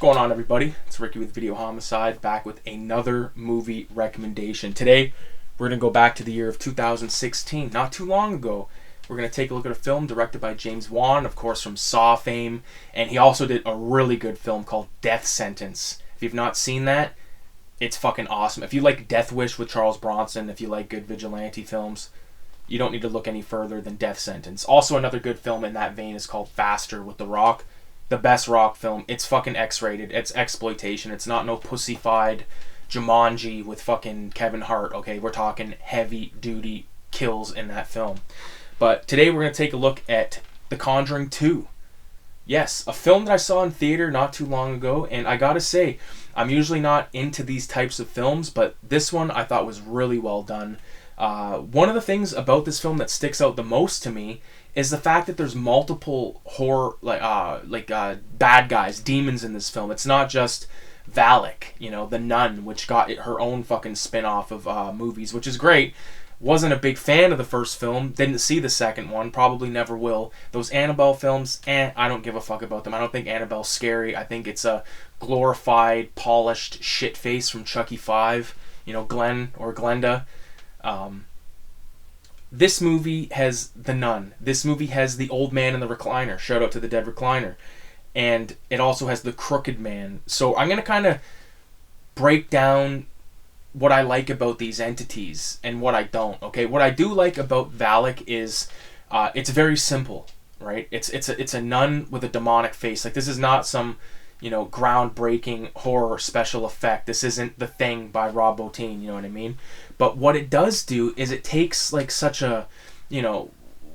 going on, everybody? It's Ricky with Videohomicide, back with another movie recommendation. Today, we're going to go back to the year of 2016, not too long ago. We're going to take a look at a film directed by James Wan, of course, from Saw fame, and he also did a really good film called Death Sentence. If you've not seen that, it's fucking awesome. If you like Death Wish with Charles Bronson, if you like good vigilante films, you don't need to look any further than Death Sentence. Also, another good film in that vein is called Faster with The Rock. The best Rock film. It's fucking X-rated. It's exploitation. It's not no pussified Jumanji with fucking Kevin Hart. Okay, we're talking heavy-duty kills in that film. But today we're going to take a look at The Conjuring 2. Yes, a film that I saw in theater not too long ago, and I gotta say, I'm usually not into these types of films, but this one I thought was really well done. One of the things about this film that sticks out the most to me is the fact that there's multiple horror, bad guys, demons in this film. It's not just Valak, the nun, which got her own fucking spin-off of movies, which is great. Wasn't a big fan of the first film, didn't see the second one, probably never will. Those Annabelle films, I don't give a fuck about them. I don't think Annabelle's scary. I think it's a glorified, polished shit face from Chucky 5, Glenn or Glenda. This movie has the nun. This movie has the old man in the recliner. Shout out to the dead recliner. And it also has the crooked man. So I'm going to kind of break down what I like about these entities and what I don't. Okay, what I do like about Valak is it's very simple, right? It's a nun with a demonic face. Like, this is not some groundbreaking horror special effect. This isn't The Thing by Rob Bottin, you know what I mean? But what it does do is it takes like such a,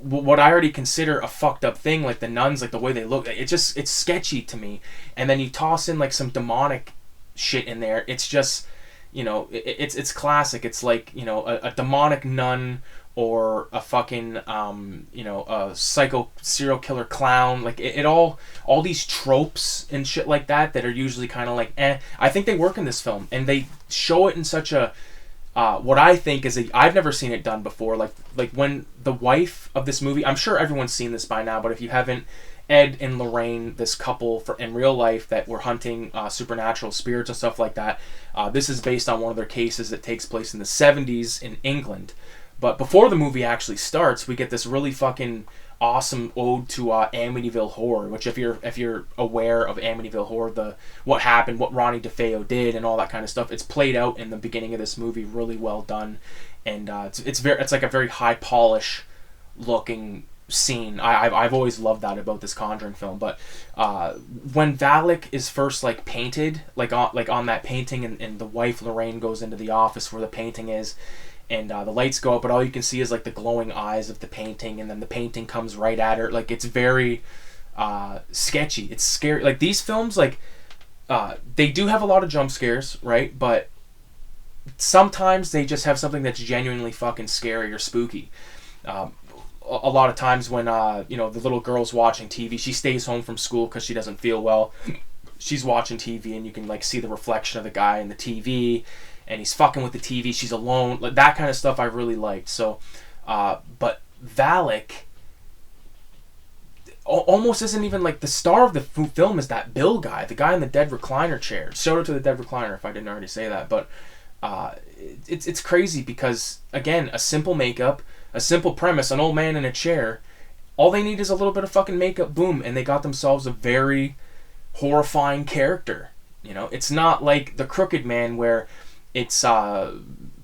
what I already consider a fucked up thing, like the nuns, like the way they look, it's sketchy to me. And then you toss in like some demonic shit in there. It's just, it's classic. It's like, a demonic nun or a fucking, a psycho serial killer clown. Like it all these tropes and shit like that are usually kind of like, I think they work in this film, and they show it in such a, what I think is I've never seen it done before. Like when the wife of this movie, I'm sure everyone's seen this by now, but if you haven't, Ed and Lorraine, this couple in real life that were hunting supernatural spirits and stuff like that. This is based on one of their cases that takes place in the 70s in England. But before the movie actually starts, we get this really fucking awesome ode to Amityville Horror, which if you're aware of Amityville Horror, what happened, what Ronnie DeFeo did, and all that kind of stuff, it's played out in the beginning of this movie, really well done, and it's like a very high polish looking scene. I've always loved that about this Conjuring film. But when Valak is first like painted, like on that painting, and the wife Lorraine goes into the office where the painting is. And the lights go up, but all you can see is like the glowing eyes of the painting, and then the painting comes right at her. Like, it's very sketchy. It's scary. Like, these films, like, they do have a lot of jump scares, right? But sometimes they just have something that's genuinely fucking scary or spooky. A lot of times when the little girl's watching TV, she stays home from school because she doesn't feel well. She's watching TV, and you can like see the reflection of the guy in the TV. And he's fucking with the TV, she's alone, like that kind of stuff I really liked. So, but Valak almost isn't even like the star of the film is that Bill guy, the guy in the dead recliner chair. Shout out to the dead recliner if I didn't already say that. But it's crazy because, again, a simple makeup, a simple premise, an old man in a chair, all they need is a little bit of fucking makeup, boom, and they got themselves a very horrifying character. It's not like the Crooked Man where it's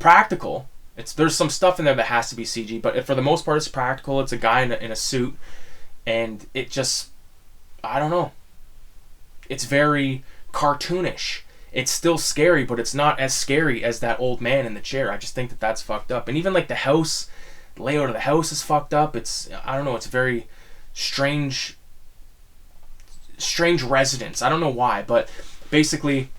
practical. There's some stuff in there that has to be CG, but for the most part it's practical. It's a guy in a suit, and it just, I don't know, it's very cartoonish. It's still scary, but it's not as scary as that old man in the chair. I just think that that's fucked up. And even like the layout of the house is fucked up. It's, I don't know, it's very strange residence. I don't know why, but basically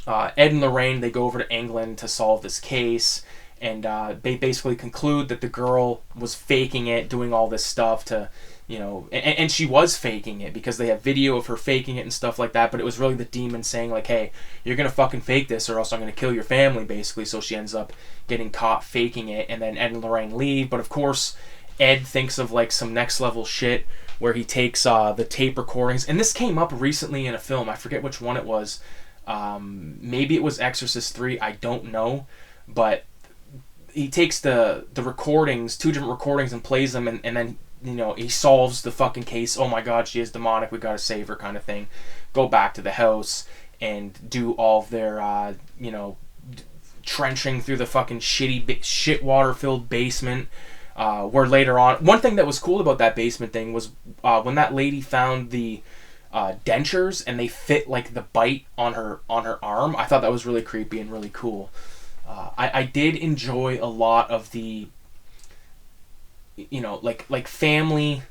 Ed and Lorraine, they go over to England to solve this case, and they basically conclude that the girl was faking it, doing all this stuff to, and she was faking it because they have video of her faking it and stuff like that, but it was really the demon saying like, hey, you're gonna fucking fake this or else I'm gonna kill your family, basically. So she ends up getting caught faking it, and then Ed and Lorraine leave. But of course Ed thinks of like some next level shit where he takes the tape recordings, and this came up recently in a film. I forget which one it was. Maybe it was Exorcist 3. I don't know, but he takes the recordings, 2 different recordings, and plays them, and then, you know, he solves the fucking case. Oh my god, she is demonic, we gotta save her, kind of thing. Go back to the house and do all of their you know, trenching through the fucking shit water filled basement, where later on, one thing that was cool about that basement thing was when that lady found the dentures and they fit like the bite on her arm. I thought that was really creepy and really cool. I did enjoy a lot of the, you know, like family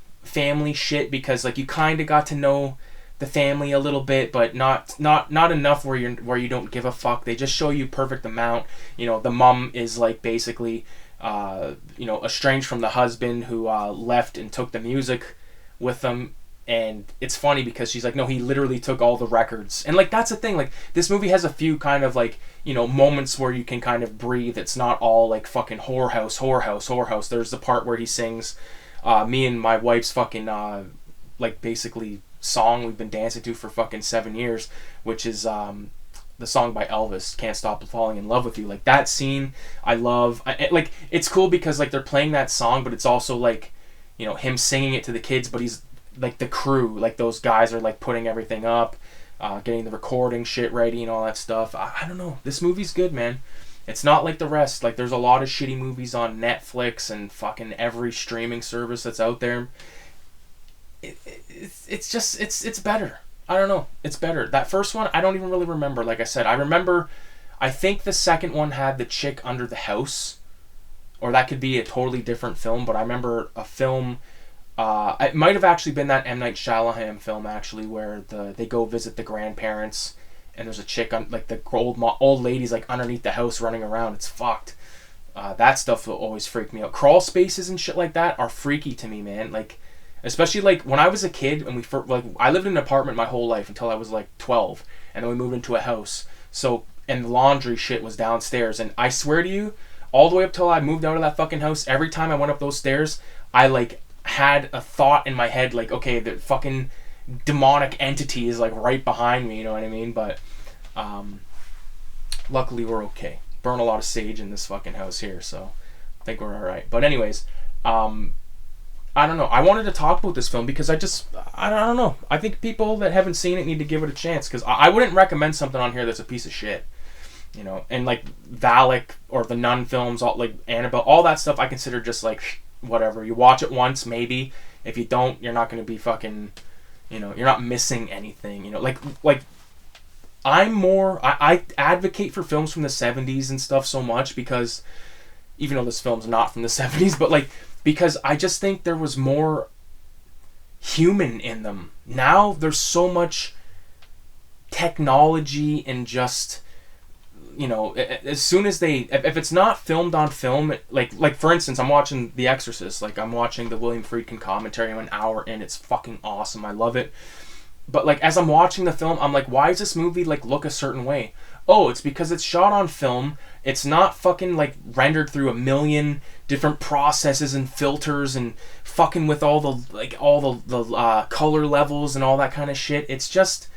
shit, because like you kind of got to know the family a little bit, but not enough where you don't give a fuck. They just show you perfect amount. You know, the mom is like basically you know, estranged from the husband who left and took the music with them. And it's funny because she's like, no, he literally took all the records. And like, that's the thing, like, this movie has a few kind of like, you know, moments where you can kind of breathe. It's not all like fucking whorehouse. There's the part where he sings me and my wife's fucking like basically song we've been dancing to for fucking 7 years, which is the song by Elvis, Can't Stop Falling in Love with You. Like, that scene I love. Like, it's cool because like they're playing that song, but it's also like, you know, him singing it to the kids, but he's like the crew, like those guys are like putting everything up, getting the recording shit ready and all that stuff. I don't know. This movie's good, man. It's not like the rest. Like, there's a lot of shitty movies on Netflix and fucking every streaming service that's out there. It's better. I don't know. It's better. That first one, I don't even really remember. Like I said, I think the second one had the chick under the house, or that could be a totally different film, but I remember a film. It might have actually been that M. Night Shyamalan film, actually, where they go visit the grandparents, and there's a chick on, like, the old lady's like underneath the house running around. It's fucked. That stuff will always freak me out. Crawl spaces and shit like that are freaky to me, man. Like, especially like when I was a kid and I lived in an apartment my whole life until I was like 12, and then we moved into a house. So, and the laundry shit was downstairs, and I swear to you, all the way up till I moved out of that fucking house, every time I went up those stairs, I like had a thought in my head like, okay, the fucking demonic entity is like right behind me, you know what I mean? But luckily we're okay. Burn a lot of sage in this fucking house here, so I think we're alright. But anyways, I don't know. I wanted to talk about this film because I don't know. I think people that haven't seen it need to give it a chance, because I wouldn't recommend something on here that's a piece of shit. You know, and like Valak or the Nun films, all, like Annabelle, all that stuff I consider just like whatever. You watch it once, maybe. If you don't, you're not going to be fucking, you know, you're not missing anything. You know, like I advocate for films from the 70s and stuff so much, because even though this film's not from the 70s, but like, because I just think there was more human in them. Now there's so much technology and just, you know, as soon as if it's not filmed on film, like for instance, I'm watching The Exorcist, like I'm watching the William Friedkin commentary. I'm an hour in, it's fucking awesome. I love it. But like, as I'm watching the film, I'm like, why does this movie like look a certain way? Oh, it's because it's shot on film. It's not fucking like rendered through a million different processes and filters and fucking with all the color levels and all that kind of shit. It's just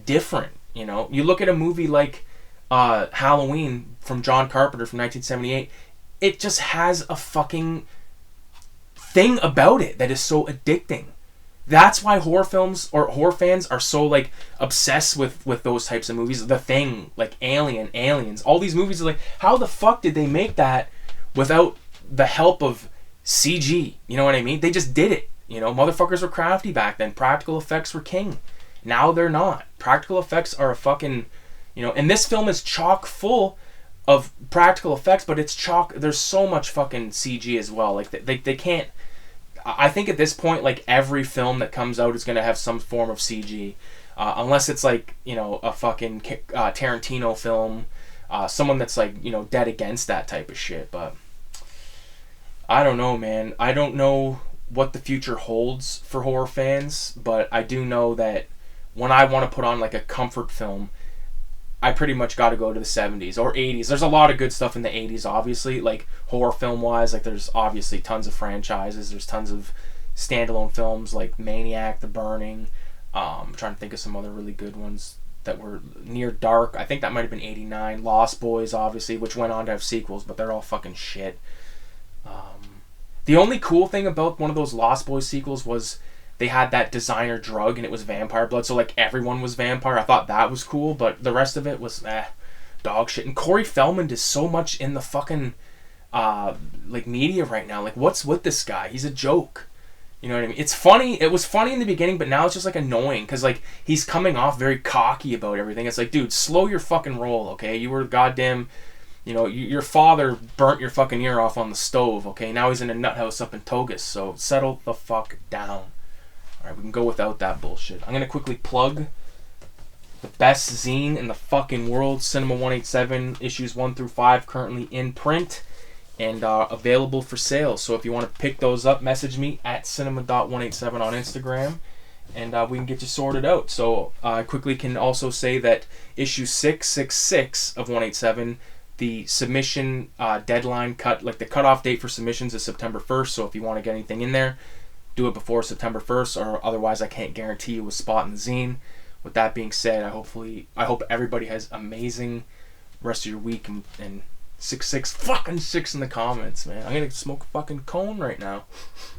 different, you know. You look at a movie like Halloween from John Carpenter from 1978. It just has a fucking thing about it that is so addicting. That's why horror films or horror fans are so like obsessed with those types of movies. The Thing, like Aliens, all these movies are like, how the fuck did they make that without the help of CG? You know what I mean? They just did it. You know, motherfuckers were crafty back then. Practical effects were king. Now they're not. Practical effects are a fucking, you know, and this film is chock full of practical effects, but it's chock. There's so much fucking CG as well. Like they can't. I think at this point, like, every film that comes out is going to have some form of CG. Unless it's, like, you know, a fucking Tarantino film. Someone that's, like, you know, dead against that type of shit. But I don't know, man. I don't know what the future holds for horror fans. But I do know that when I want to put on, like, a comfort film, I pretty much got to go to the 70s or 80s. There's a lot of good stuff in the 80s, obviously, like horror film wise. Like, there's obviously tons of franchises. There's tons of, standalone films like Maniac, The Burning. I'm trying to think of some other really good ones that were Near Dark. I think that might have been 89. Lost Boys, obviously, which went on to have sequels, but they're all fucking shit. The only cool thing about one of those Lost Boys sequels was they had that designer drug and it was vampire blood, so like everyone was vampire. I thought that was cool, but the rest of it was dog shit. And Corey Feldman does so much in the fucking like media right now. Like, what's with this guy? He's a joke. You know what I mean? It's funny. It was funny in the beginning, but now it's just like annoying because like he's coming off very cocky about everything. It's like, dude, slow your fucking roll, okay? You were goddamn, you know, your father burnt your fucking ear off on the stove, okay? Now he's in a nut house up in Togus, so settle the fuck down. Alright, we can go without that bullshit. I'm gonna quickly plug the best zine in the fucking world, Cinema 187, issues 1 through 5, currently in print and available for sale. So if you want to pick those up, message me at cinema.187 on Instagram, and we can get you sorted out. So I quickly can also say that issue 666 of 187, the submission deadline like the cutoff date for submissions is September 1st. So if you want to get anything in there, do it before September 1st, or otherwise I can't guarantee you a spot in the zine. With that being said, I hope everybody has amazing rest of your week, and 6 in the comments, man. I'm gonna smoke a fucking cone right now.